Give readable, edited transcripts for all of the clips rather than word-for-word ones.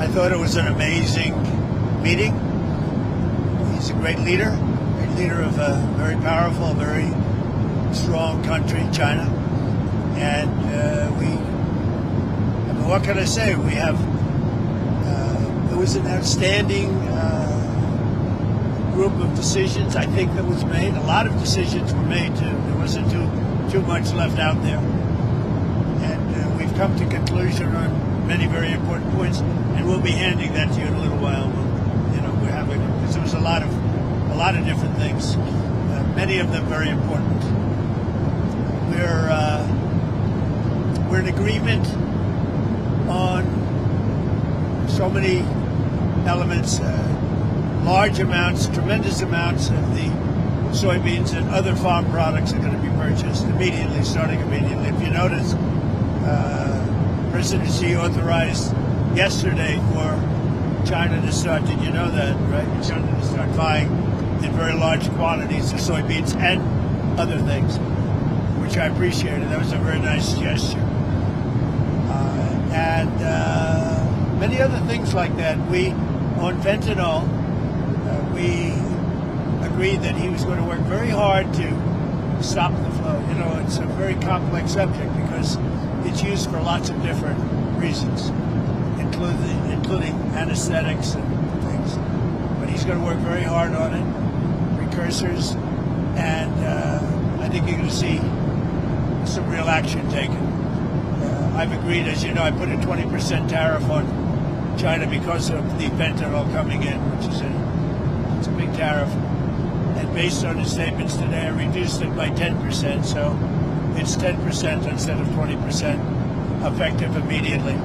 I thought it was an amazing meeting. He's a great leader of a very powerful, very strong country, China. And what can I say? We have, it was an outstanding group of decisions, I think, that was made. A lot of decisions were made, too. There wasn't too much left out there. And we've come to conclusion on many very important points, and we'll be handing that to you in a little while. We're having, because there was a lot of different things, many of them very important. We're in agreement on so many elements, large amounts, tremendous amounts of the soybeans and other farm products are going to be purchased immediately, starting immediately. If you notice, President Xi authorized yesterday for China to start, did you know that, right? China to start buying in very large quantities of soybeans and other things, which I appreciated. That was a very nice gesture. And many other things like that. On fentanyl, we agreed that he was going to work very hard to stop the flow. It's a very complex subject because it's used for lots of different reasons, including anesthetics and things. But he's going to work very hard on it, precursors, and I think you're going to see some real action taken. I've agreed, as you know, I put a 20% tariff on China because of the fentanyl coming in, which is it's a big tariff. And based on his statements today, I reduced it by 10%, so it's 10% instead of 20% effective immediately.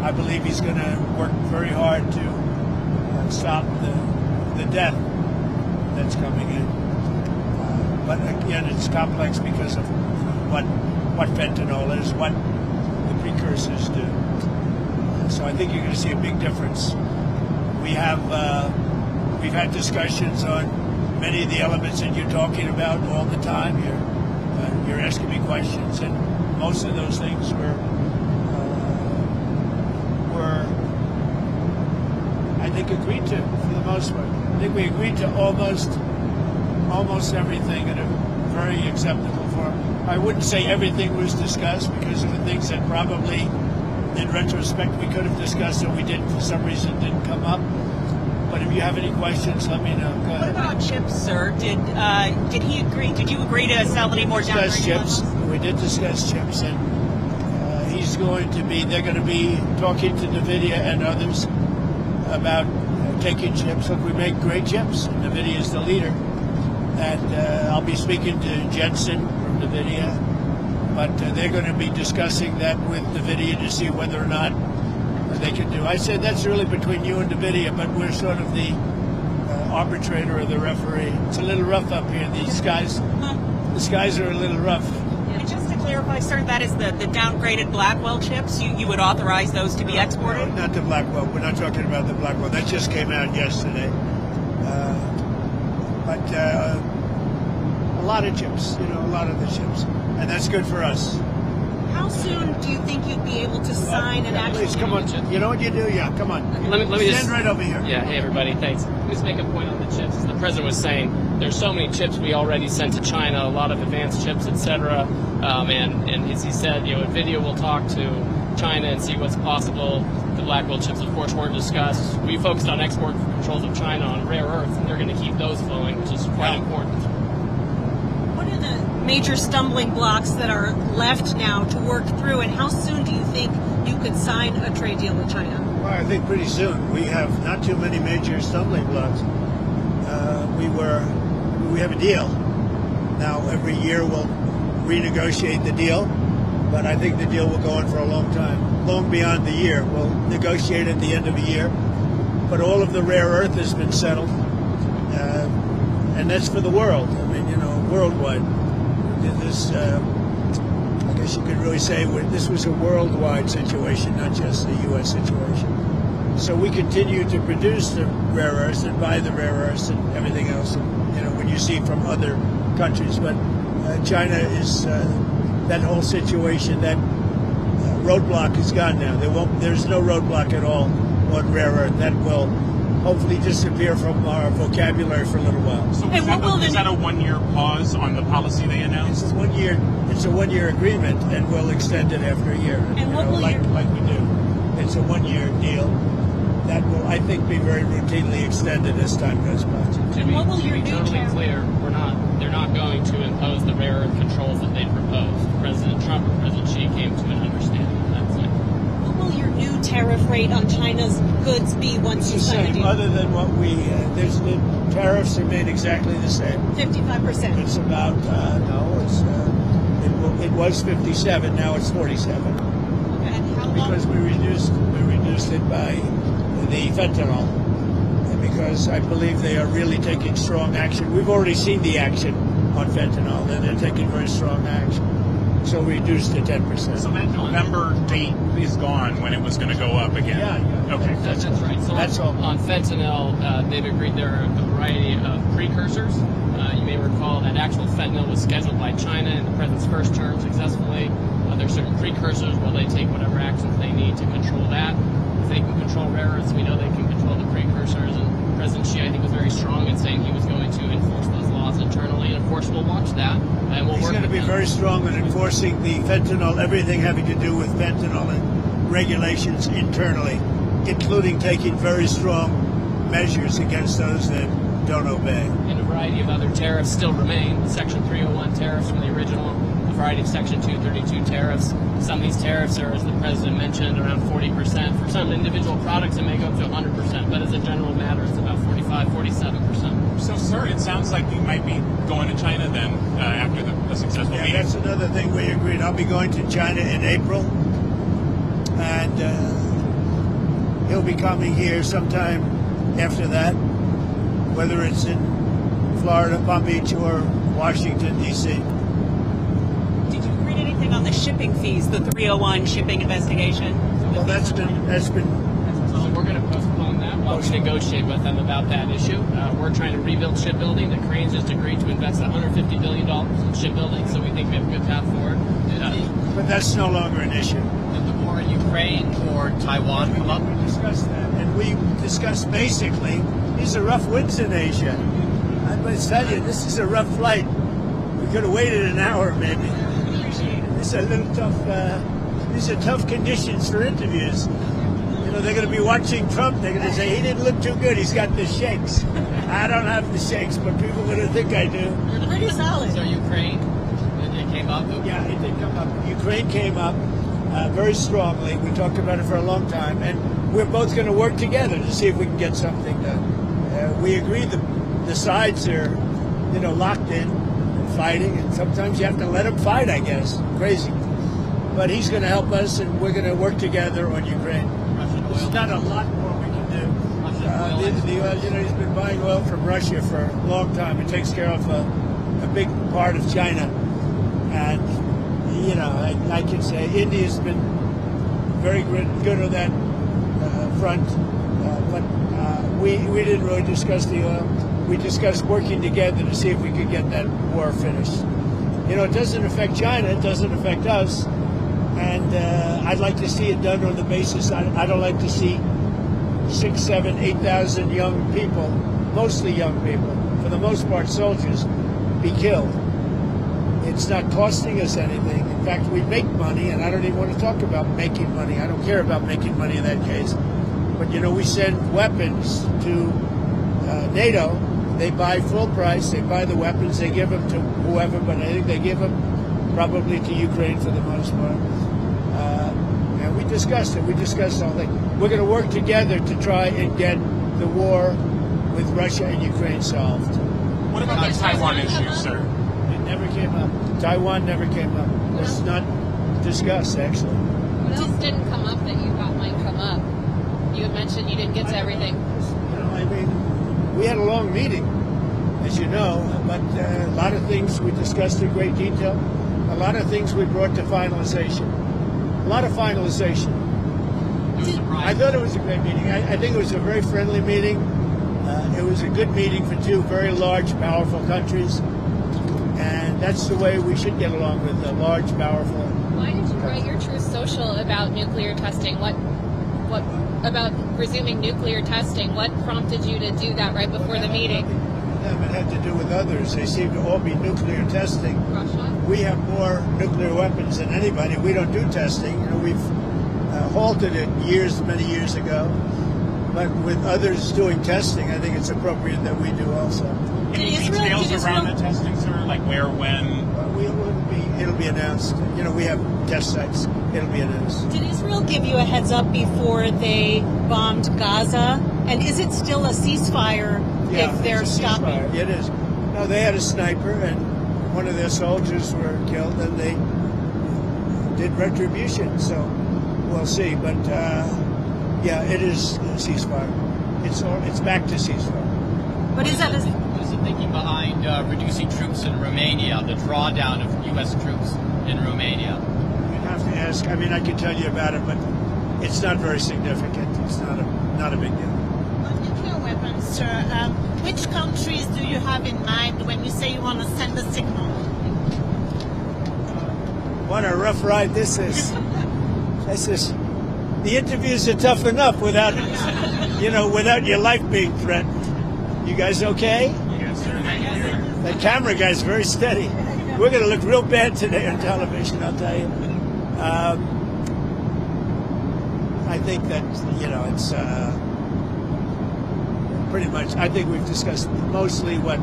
I believe he's going to work very hard to stop the death that's coming in. But again, it's complex because of what fentanyl is, what the precursors do. So I think you're going to see a big difference. We've had discussions on many of the elements that you're talking about all the time. You're asking me questions, and most of those things were I think agreed to for the most part. I think we agreed to almost everything in a very acceptable form. I wouldn't say everything was discussed because of the things that probably, in retrospect, we could have discussed and we didn't, for some reason, didn't come up. But if you have any questions, let me know. Go ahead. What about chips, sir? Did he agree? Did you agree to sell any more down chips? We did discuss chips, and they're going to be talking to NVIDIA and others about taking chips. Look, we make great chips. NVIDIA is the leader. And I'll be speaking to Jensen from NVIDIA, but they're going to be discussing that with NVIDIA to see whether or not they can do. I said that's really between you and NVIDIA, but we're sort of the arbitrator or the referee. It's a little rough up here. The skies are a little rough. And just to clarify, sir, that is the downgraded Blackwell chips. You would authorize those to be exported? No, not the Blackwell. We're not talking about the Blackwell. That just came out yesterday. But a lot of chips, a lot of the chips, and that's good for us. How soon do you think you'd be able to sign an actual? Please, come on. You know what you do? Yeah, come on. Let me stand right over here. Yeah, hey everybody, thanks. Let me just make a point on the chips. As the president was saying, there's so many chips we already sent to China, a lot of advanced chips, etc. And as he said, NVIDIA will talk to China and see what's possible. The Blackwell chips, of course, weren't discussed. We focused on export controls of China on rare earth, and they're going to keep those flowing, which is quite important. What are the major stumbling blocks that are left now to work through, and how soon do you think you could sign a trade deal with China? Well, I think pretty soon. We have not too many major stumbling blocks. We have a deal. Now, every year we'll renegotiate the deal, but I think the deal will go on for a long time, long beyond the year. We'll negotiate at the end of the year, but all of the rare earth has been settled, and that's for the world. I mean, worldwide. This, I guess you could really say this was a worldwide situation, not just a U.S. situation. So we continue to produce the rare earths and buy the rare earths and everything else, when you see from other countries. But China is that whole situation, that roadblock is gone now. There's no roadblock at all one rare earth that will hopefully disappear from our vocabulary for a little while. So And what will is the- that a 1-year pause on the policy they announced? It's a 1 year agreement, and we'll extend it after a year. And what will like your- we do. It's a 1 year deal that will, I think, be very routinely extended as time goes by. To be, what will to your be new totally tariff- clear, they're not going to impose the rare earth controls that they proposed. President Trump and President Xi came to an understanding on that point. What will your new tariff rate on China's goods be once you It's the sign a same, deal? other than what the tariffs remain exactly the same. 55%. It's about, it was 57, now it's 47. And how long? Because we reduced it by the fentanyl, and because I believe they are really taking strong action. We've already seen the action on fentanyl, and they're taking very strong action. So we reduced it 10%. So that November date is gone when it was going to go up again. Yeah. Okay. That's right. So That's all. on fentanyl, they've agreed there are a variety of precursors. You may recall that actual fentanyl was scheduled by China in the president's first term successfully. There are certain precursors where they take whatever actions they need to control that. If they can control rare earths, we know they can control the precursors. And President Xi, I think, was very strong in saying he was going to enforce those laws internally. And of course, we'll watch that, and we'll He's work going to with be them. very strong in enforcing the fentanyl, everything having to do with fentanyl and regulations internally, including taking very strong measures against those that don't obey. And a variety of other tariffs still remain. Section 301 tariffs from the original, a variety of Section 232 tariffs. Some of these tariffs are, as the president mentioned, around 40%. For some individual products, it may go up to 100%, but as a general matter, it's about 45, 47%. So, sir, it sounds like you might be going to China then after the successful Yeah, meeting. that's another thing we agreed. I'll be going to China in April, and he'll be coming here sometime after that, whether it's in Florida, Palm Beach, or Washington, D.C. Did you read anything on the shipping fees, the 301 shipping investigation? Well, that's been So we're going to postpone that while we negotiate with them about that issue. We're trying to rebuild shipbuilding. The Cranes just agreed to invest $150 billion in shipbuilding, so we think we have a good path forward. but that's no longer an issue. Did the war in Ukraine or Taiwan come up? We discussed that, and we discussed basically these are rough winds in Asia. I must tell you, this is a rough flight. We could have waited an hour, maybe. This is a little tough. These are tough conditions for interviews. You know, they're going to be watching Trump. They're going to say he didn't look too good. He's got the shakes. I don't have the shakes, but people are going to think I do. Pretty solid. So Ukraine, it came up. Yeah, it did come up. Ukraine came up very strongly. We talked about it for a long time, and we're both going to work together to see if we can get something done. We agreed the sides are, locked in and fighting, and sometimes you have to let them fight, I guess. Crazy. But he's going to help us, and we're going to work together on Ukraine. There's not a lot more we can do. He's been buying oil from Russia for a long time. It takes care of a big part of China. And, I can say India's been very good on that front. But we didn't really discuss the oil. We discussed working together to see if we could get that war finished. It doesn't affect China. It doesn't affect us. And I'd like to see it done on the basis. I don't like to see 6, 7, 8,000 young people, mostly young people, for the most part soldiers, be killed. It's not costing us anything. In fact, we make money, and I don't even want to talk about making money. I don't care about making money in that case. But, we send weapons to NATO. They buy full price. They buy the weapons. They give them to whoever, but I think they give them probably to Ukraine for the most part. And we discussed it. We discussed all that. We're going to work together to try and get the war with Russia and Ukraine solved. What about the Taiwan issue, sir? It never came up. Taiwan never came up. It was not discussed, actually. What else didn't come up that you thought might come up? You had mentioned you didn't get to everything. We had a long meeting, as you know, but a lot of things we discussed in great detail. A lot of things we brought to finalization. A lot of finalization. I thought it was a great meeting. I think it was a very friendly meeting. It was a good meeting for two very large, powerful countries. And that's the way we should get along with large, powerful. Why did you write your Truth Social about nuclear testing? What What about resuming nuclear testing? What prompted you to do that right before the meeting? It had to do with others. They seem to all be nuclear testing. Russia? We have more nuclear weapons than anybody. We don't do testing. You know, we've halted it many years ago. But with others doing testing, I think it's appropriate that we do also. Any Did Israel- details did around Israel- the testing, sir? Like where, when? It'll be announced. You know, we have test sites. It'll be announced. Did Israel give you a heads up before they bombed Gaza? And is it still a ceasefire if they're it's a stopping? ceasefire. It is. No, they had a sniper, and one of their soldiers were killed, and they did retribution. So we'll see. But yeah, it is a ceasefire. It's back to ceasefire. But is that What is the thinking behind reducing troops in Romania, the drawdown of U.S. troops in Romania? You have to ask. I mean, I can tell you about it, but it's not very significant. It's not a big deal. On nuclear weapons, sir, which countries do you have in mind when you say you want to send a signal? What a rough ride this is. The interviews are tough enough without your life being threatened. You guys okay? Yes, sir. That camera guy's very steady. We're going to look real bad today on television, I'll tell you. I think that, it's pretty much, I think we've discussed mostly what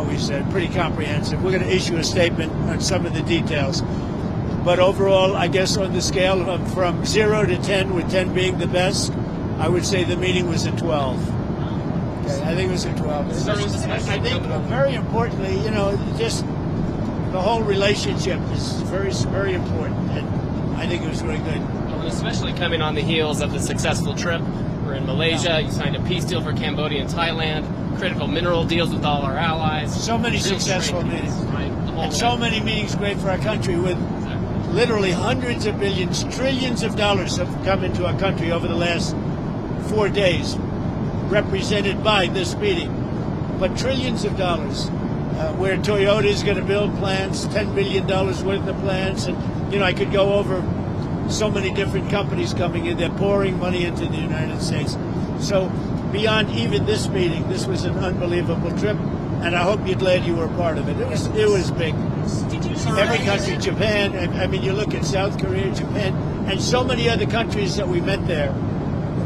we said, pretty comprehensive. We're going to issue a statement on some of the details. But overall, I guess on the scale of from 0 to 10, with 10 being the best, I would say the meeting was a 12. Okay, I think it was a 12. I think very importantly, just the whole relationship is very, very important. And I think it was really good. Well, especially coming on the heels of the successful trip. We're in Malaysia. You signed a peace deal for Cambodia and Thailand. Critical mineral deals with all our allies. So many Real successful strength, meetings. right? The whole And way. so many meetings great for our country with literally hundreds of billions, trillions of dollars have come into our country over the last 4 days, represented by this meeting. But trillions of dollars, where Toyota is going to build plants, $10 billion worth of plants. And, I could go over so many different companies coming in. They're pouring money into the United States. So beyond even this meeting, this was an unbelievable trip. And I hope you're glad you were a part of it. It was big. Every country, Japan, I mean, you look at South Korea, Japan, and so many other countries that we met there,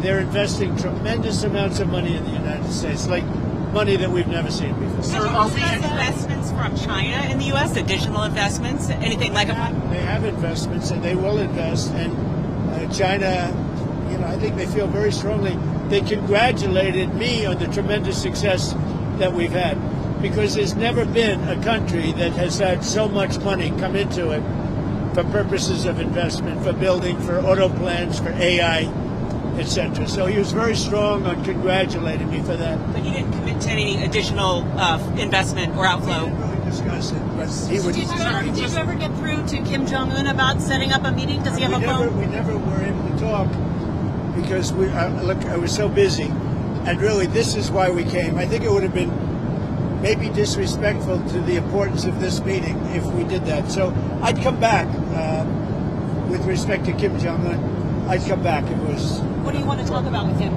they're investing tremendous amounts of money in the United States, like money that we've never seen before. Sir, are we investments from China in the U.S., additional investments, anything like a... They have investments, and they will invest, and China, I think they feel very strongly. They congratulated me on the tremendous success that we've had, because there's never been a country that has had so much money come into it for purposes of investment, for building, for auto plants, for AI, etc. So he was very strong on congratulating me for that. But you didn't commit to any additional investment or We outflow? didn't really discuss it, but he would. Did you ever get through to Kim Jong-un about setting up a meeting? Does he have a phone? We never were able to talk because I was so busy, and really this is why we came. I think it would have been maybe disrespectful to the importance of this meeting if we did that. So I'd come back with respect to Kim Jong-un. I'd come back. It was. What do you want to talk about with him?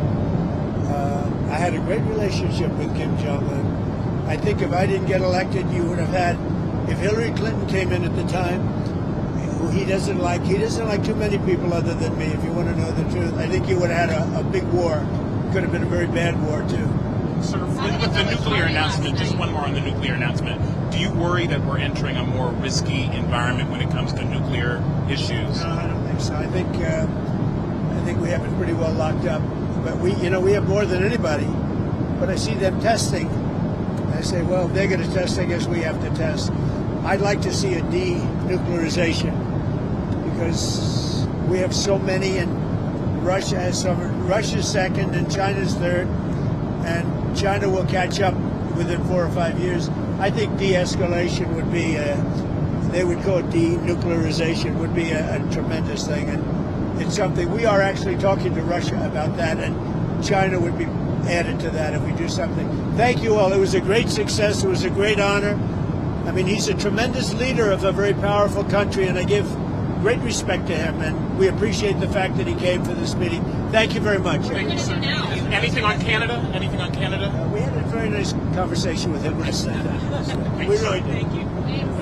I had a great relationship with Kim Jong-un. I think if I didn't get elected, you would have had. If Hillary Clinton came in at the time, who he doesn't like too many people other than me. If you want to know the truth, I think you would have had a big war. Could have been a very bad war too. Sort of with the nuclear announcement, just one more on the nuclear announcement. Do you worry that we're entering a more risky environment when it comes to nuclear issues? No, I don't think so. I think we have it pretty well locked up. But we have more than anybody. But I see them testing. I say, well, if they're going to test, I guess we have to test. I'd like to see a denuclearization because we have so many, and Russia has some. Russia's second, and China's third, and China will catch up within 4 or 5 years. I think de-escalation would be, they would call it denuclearization, would be a tremendous thing. And it's something, we are actually talking to Russia about that, and China would be added to that if we do something. Thank you all. It was a great success. It was a great honor. I mean, he's a tremendous leader of a very powerful country, and I give great respect to him, and we appreciate the fact that he came for this meeting. Thank you very much. Thank you, sir. Anything on Canada? Anything on Canada? We had a very nice conversation with him last night. We really did. Thank you. Thanks.